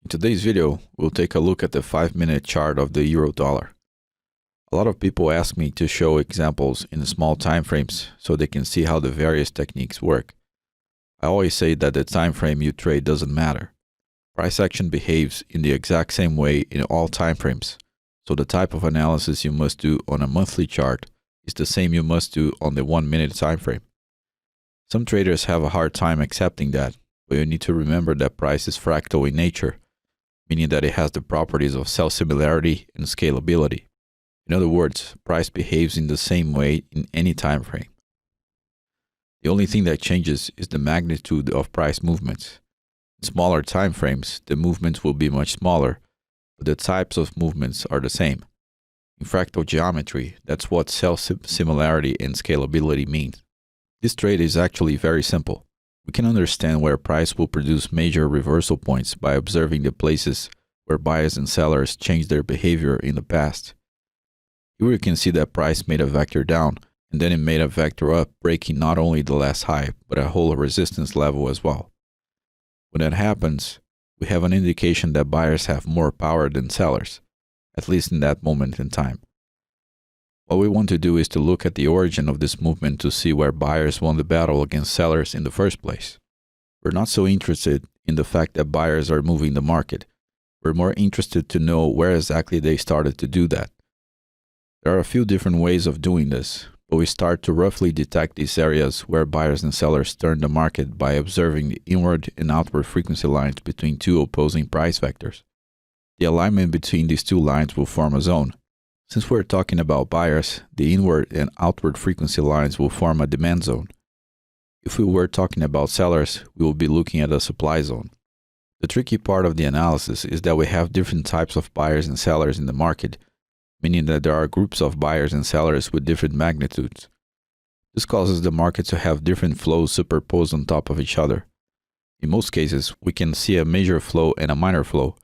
In today's video, we'll take a look at the 5-minute chart of the euro-dollar. A lot of people ask me to show examples in small time frames so they can see how the various techniques work. I always say that the time frame you trade doesn't matter. Price action behaves in the exact same way in all time frames, so the type of analysis you must do on a monthly chart is the same you must do on the 1-minute time frame. Some traders have a hard time accepting that, but you need to remember that price is fractal in nature, meaning that it has the properties of self-similarity and scalability. In other words, price behaves in the same way in any time frame. The only thing that changes is the magnitude of price movements. In smaller time frames, the movements will be much smaller, but the types of movements are the same. In fractal geometry, that's what self-similarity and scalability means. This trade is actually very simple. We can understand where price will produce major reversal points by observing the places where buyers and sellers changed their behavior in the past. Here you can see that price made a vector down, and then it made a vector up, breaking not only the last high, but a whole resistance level as well. When that happens, we have an indication that buyers have more power than sellers, at least in that moment in time. What we want to do is to look at the origin of this movement to see where buyers won the battle against sellers in the first place. We're not so interested in the fact that buyers are moving the market. We're more interested to know where exactly they started to do that. There are a few different ways of doing this, but we start to roughly detect these areas where buyers and sellers turn the market by observing the inward and outward frequency lines between two opposing price vectors. The alignment between these two lines will form a zone. Since we're talking about buyers, the inward and outward frequency lines will form a demand zone. If we were talking about sellers, we will be looking at a supply zone. The tricky part of the analysis is that we have different types of buyers and sellers in the market, meaning that there are groups of buyers and sellers with different magnitudes. This causes the market to have different flows superposed on top of each other. In most cases, we can see a major flow and a minor flow,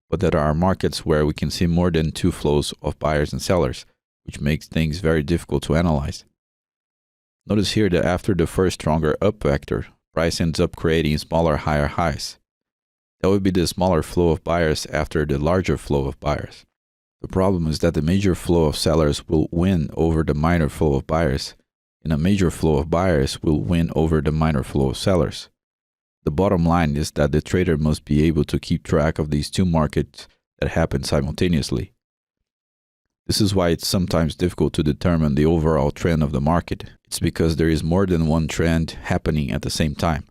but there are markets where we can see more than two flows of buyers and sellers, which makes things very difficult to analyze. Notice here that after the first stronger up vector, price ends up creating smaller higher highs. That would be the smaller flow of buyers after the larger flow of buyers. The problem is that the major flow of sellers will win over the minor flow of buyers, and a major flow of buyers will win over the minor flow of sellers. The bottom line is that the trader must be able to keep track of these two markets that happen simultaneously. This is why it's sometimes difficult to determine the overall trend of the market. It's because there is more than one trend happening at the same time.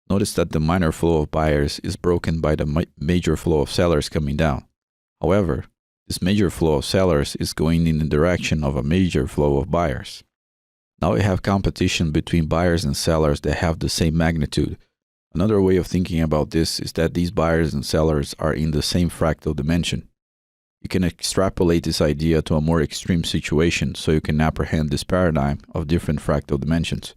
Notice that the minor flow of buyers is broken by the major flow of sellers coming down. However, this major flow of sellers is going in the direction of a major flow of buyers. Now we have competition between buyers and sellers that have the same magnitude. Another way of thinking about this is that these buyers and sellers are in the same fractal dimension. You can extrapolate this idea to a more extreme situation so you can apprehend this paradigm of different fractal dimensions.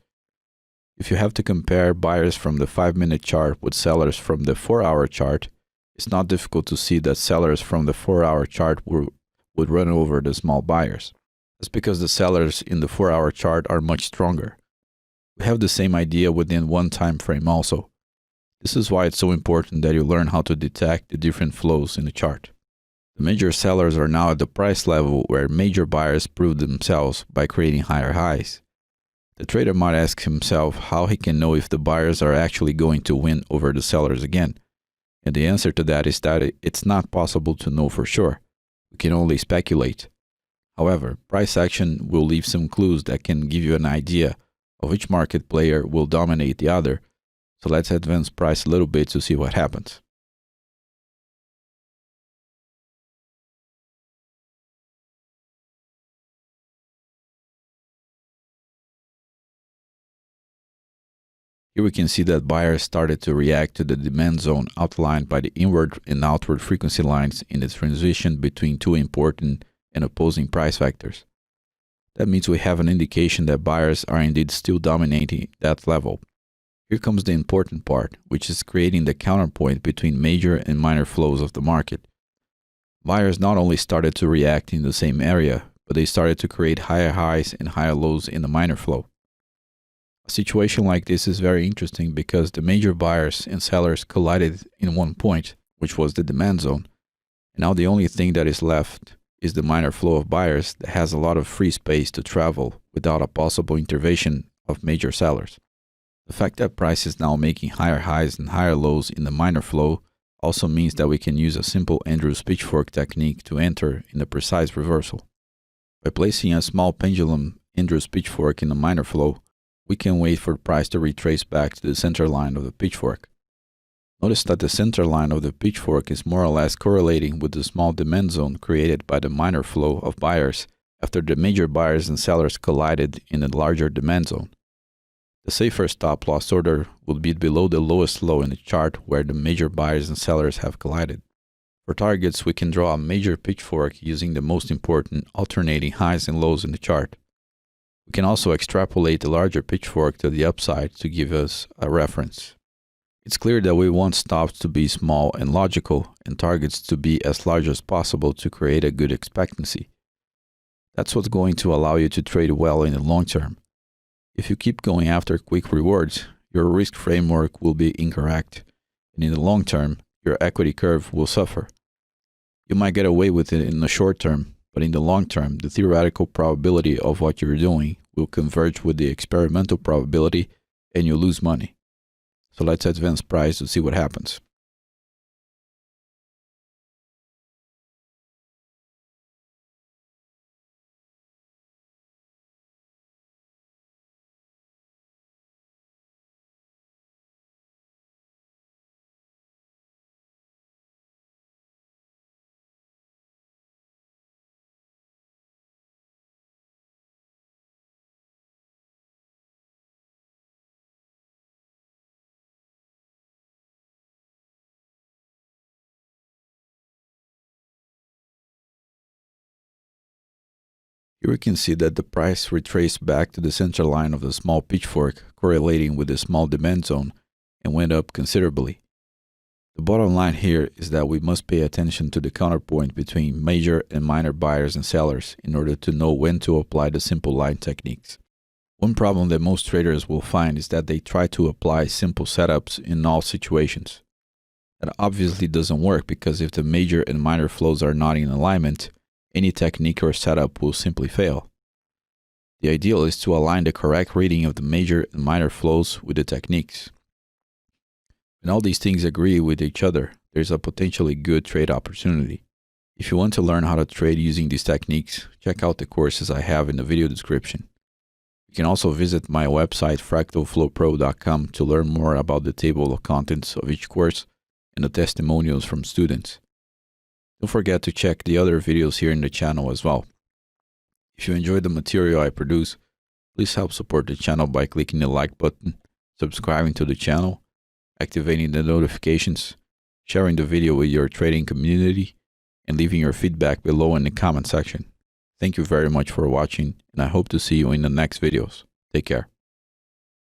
If you have to compare buyers from the 5-minute chart with sellers from the 4-hour chart, it's not difficult to see that sellers from the 4-hour chart would run over the small buyers. That's because the sellers in the 4-hour chart are much stronger. We have the same idea within one time frame also. This is why it's so important that you learn how to detect the different flows in the chart. The major sellers are now at the price level where major buyers prove themselves by creating higher highs. The trader might ask himself how he can know if the buyers are actually going to win over the sellers again. And the answer to that is that it's not possible to know for sure. We can only speculate. However, price action will leave some clues that can give you an idea of which market player will dominate the other. So let's advance price a little bit to see what happens. Here we can see that buyers started to react to the demand zone outlined by the inward and outward frequency lines in the transition between two important and opposing price vectors. That means we have an indication that buyers are indeed still dominating that level. Here comes the important part, which is creating the counterpoint between major and minor flows of the market. Buyers not only started to react in the same area, but they started to create higher highs and higher lows in the minor flow. A situation like this is very interesting because the major buyers and sellers collided in one point, which was the demand zone. And now the only thing that is left is the minor flow of buyers that has a lot of free space to travel without a possible intervention of major sellers. The fact that price is now making higher highs and higher lows in the minor flow also means that we can use a simple Andrews pitchfork technique to enter in the precise reversal. By placing a small pendulum Andrews pitchfork in the minor flow, we can wait for the price to retrace back to the center line of the pitchfork. Notice that the center line of the pitchfork is more or less correlating with the small demand zone created by the minor flow of buyers after the major buyers and sellers collided in the larger demand zone. The safer stop loss order would be below the lowest low in the chart where the major buyers and sellers have collided. For targets, we can draw a major pitchfork using the most important alternating highs and lows in the chart. We can also extrapolate the larger pitchfork to the upside to give us a reference. It's clear that we want stops to be small and logical and targets to be as large as possible to create a good expectancy. That's what's going to allow you to trade well in the long term. If you keep going after quick rewards, your risk framework will be incorrect, and in the long term, your equity curve will suffer. You might get away with it in the short term, but in the long term, the theoretical probability of what you're doing will converge with the experimental probability and you lose money. So let's advance price to see what happens. Here we can see that the price retraced back to the center line of the small pitchfork, correlating with the small demand zone, and went up considerably. The bottom line here is that we must pay attention to the counterpoint between major and minor buyers and sellers in order to know when to apply the simple line techniques. One problem that most traders will find is that they try to apply simple setups in all situations. That obviously doesn't work because if the major and minor flows are not in alignment, any technique or setup will simply fail. The ideal is to align the correct reading of the major and minor flows with the techniques. When all these things agree with each other, there's a potentially good trade opportunity. If you want to learn how to trade using these techniques, check out the courses I have in the video description. You can also visit my website fractalflowpro.com to learn more about the table of contents of each course and the testimonials from students. Don't forget to check the other videos here in the channel as well. If you enjoyed the material I produce, please help support the channel by clicking the like button, subscribing to the channel, activating the notifications, sharing the video with your trading community, and leaving your feedback below in the comment section. Thank you very much for watching, and I hope to see you in the next videos. Take care.